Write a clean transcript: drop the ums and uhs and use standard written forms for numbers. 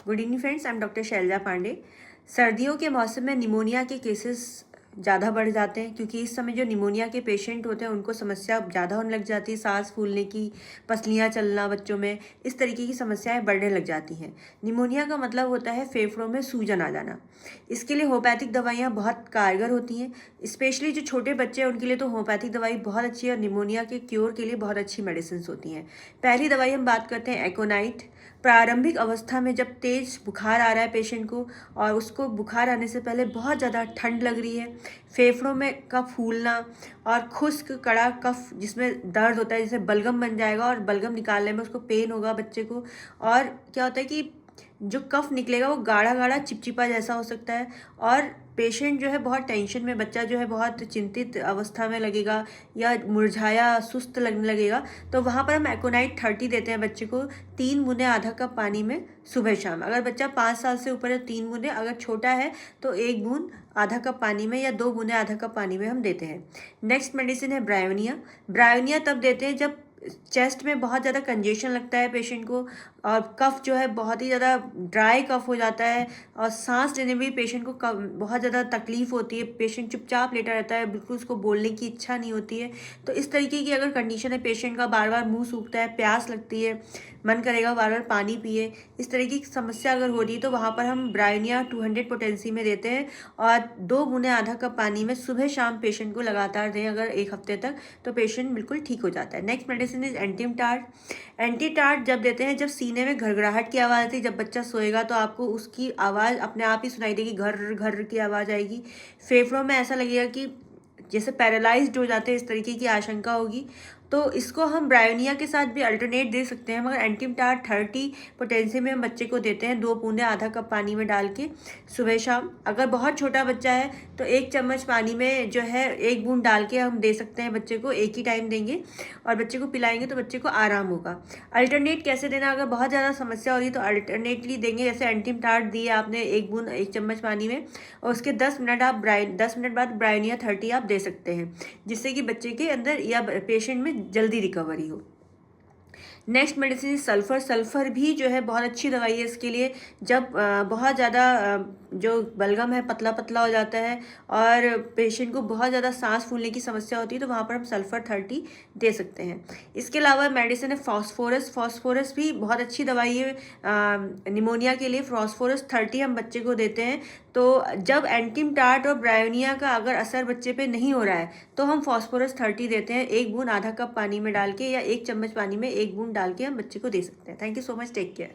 Good evening friends, I am doctor Shailja Pandey. सर्दियों के मौसम में निमोनिया के केसेस ज़्यादा बढ़ जाते हैं क्योंकि इस समय जो निमोनिया के पेशेंट होते हैं उनको समस्या ज़्यादा होने लग जाती है। सांस फूलने की, पसलियाँ चलना बच्चों में, इस तरीके की समस्याएं बढ़ने लग जाती हैं। निमोनिया का मतलब होता है फेफड़ों में सूजन आ जाना। इसके लिए होम्योपैथिक दवाइयाँ बहुत कारगर होती हैं। स्पेशली जो छोटे बच्चे हैं उनके लिए तो होम्योपैथिक दवाई बहुत अच्छी है और निमोनिया के क्योर के लिए बहुत अच्छी मेडिसिन होती हैं। पहली दवाई हम बात करते हैं एकोनाइट। प्रारंभिक अवस्था में जब तेज बुखार आ रहा है पेशेंट को और उसको बुखार आने से पहले बहुत ज़्यादा ठंड लग रही है, फेफड़ों में कफ फूलना और खुश्क कड़ा कफ जिसमें दर्द होता है, जैसे बलगम बन जाएगा और बलगम निकालने में उसको पेन होगा बच्चे को। और क्या होता है कि जो कफ निकलेगा वो गाढ़ा गाढ़ा चिपचिपा जैसा हो सकता है और पेशेंट जो है बहुत टेंशन में, बच्चा जो है बहुत चिंतित अवस्था में लगेगा या मुरझाया सुस्त लगने लगेगा। तो वहाँ पर हम एकोनाइट 30 देते हैं बच्चे को 3 बूंदें आधा कप पानी में सुबह शाम। अगर बच्चा 5 साल से ऊपर है 3 बूंदें, अगर छोटा है तो 1 बूंद आधा कप पानी में या 2 बूंदें आधा कप पानी में हम देते हैं। नेक्स्ट मेडिसिन है ब्रायोनिया। ब्रायोनिया तब देते हैं जब चेस्ट में बहुत ज़्यादा कंजेशन लगता है पेशेंट को और कफ जो है बहुत ही ज़्यादा ड्राई कफ हो जाता है और सांस लेने में भी पेशेंट को बहुत ज़्यादा तकलीफ होती है। पेशेंट चुपचाप लेटा रहता है, बिल्कुल उसको बोलने की इच्छा नहीं होती है। तो इस तरीके की अगर कंडीशन है पेशेंट का, बार बार मुंह सूखता है, प्यास लगती है, मन करेगा बार बार पानी पिए, इस तरीके की समस्या अगर हो रही है तो वहाँ पर हम ब्रायोनिया 200 पोटेंसी में देते हैं और 2 बूंदें आधा कप पानी में सुबह शाम पेशेंट को लगातार दें अगर 1 हफ्ते तक, तो पेशेंट बिल्कुल ठीक हो जाता है। Next medicine is antitard. Antitard जब देते हैं जब सीने में घरघराहट की आवाज़ आती है, जब बच्चा सोएगा तो आपको उसकी आवाज़ अपने आप ही सुनाई देगी, घर घर की आवाज़ आएगी। फेफड़ों में ऐसा लगेगा कि जैसे पैरालाइज्ड हो जाते हैं, इस तरीके की आशंका होगी। तो इसको हम ब्रायोनिया के साथ भी अल्टरनेट दे सकते हैं, मगर एंटीटार्ड 30 पोटेंसी में हम बच्चे को देते हैं 2 बूंदें आधा कप पानी में डाल के सुबह शाम। अगर बहुत छोटा बच्चा है तो 1 चम्मच पानी में जो है 1 बूंद डाल के हम दे सकते हैं बच्चे को, एक ही टाइम देंगे और बच्चे को पिलाएंगे तो बच्चे को आराम होगा। अल्टरनेट कैसे देना, अगर बहुत ज़्यादा समस्या हो रही है तो अल्टरनेटली देंगे, जैसे एंटीटार्ड दिए आपने 1 बूंद 1 चम्मच पानी में और उसके 10 मिनट आप 10 मिनट बाद ब्रायोनिया 30 आप दे सकते हैं, जिससे कि बच्चे के अंदर या पेशेंट में जल्दी रिकवरी हो। Next medicine sulphur. सल्फ़र भी जो है बहुत अच्छी दवाई है इसके लिए, जब बहुत ज़्यादा जो बलगम है पतला पतला हो जाता है और पेशेंट को बहुत ज़्यादा सांस फूलने की समस्या होती है तो वहाँ पर हम सल्फ़र 30 दे सकते हैं। इसके अलावा मेडिसिन है फॉस्फोरस। फॉस्फोरस भी बहुत अच्छी दवाई है निमोनिया के लिए। फॉस्फोरस 30 हम बच्चे को देते हैं। तो जब एंटीटार्ड और ब्रायोनिया का अगर असर बच्चे पे नहीं हो रहा है तो हम फॉस्फोरस 30 देते हैं 1 बूंद आधा कप पानी में डाल के या 1 चम्मच पानी में 1 बूंद डाल के हम बच्चे को दे सकते हैं। Thank you so much, take care.